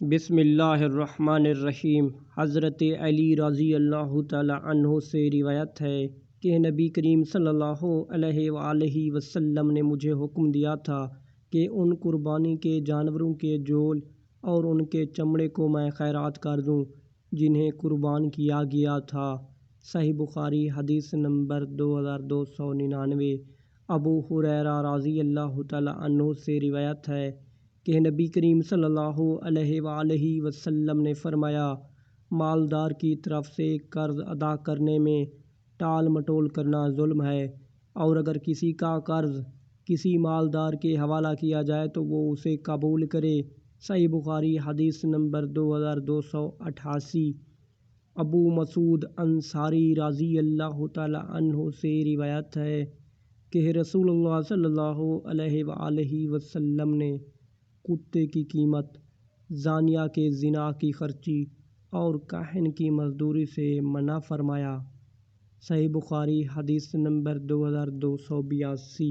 بسم اللہ الرحمن الرحیم۔ حضرت علی رضی اللہ تعالی عنہ سے روایت ہے کہ نبی کریم صلی اللہ علیہ وآلہ وسلم نے مجھے حکم دیا تھا کہ ان قربانی کے جانوروں کے جول اور ان کے چمڑے کو میں خیرات کر دوں جنہیں قربان کیا گیا تھا۔ صحیح بخاری حدیث نمبر 2299۔ ابو ہریرہ رضی اللہ تعالی عنہ سے روایت ہے کہ نبی کریم صلی اللہ علیہ وآلہ وسلم نے فرمایا، مالدار کی طرف سے قرض ادا کرنے میں ٹال مٹول کرنا ظلم ہے، اور اگر کسی کا قرض کسی مالدار کے حوالہ کیا جائے تو وہ اسے قبول کرے۔ صحیح بخاری حدیث نمبر 2288۔ ابو مسعود انصاری رضی اللہ تعالی عنہ سے روایت ہے کہ رسول اللہ صلی اللہ علیہ وآلہ وسلم نے کتے کی قیمت، زانیہ کے زنا کی خرچی اور کاہن کی مزدوری سے منع فرمایا۔ صحیح بخاری حدیث نمبر 2282۔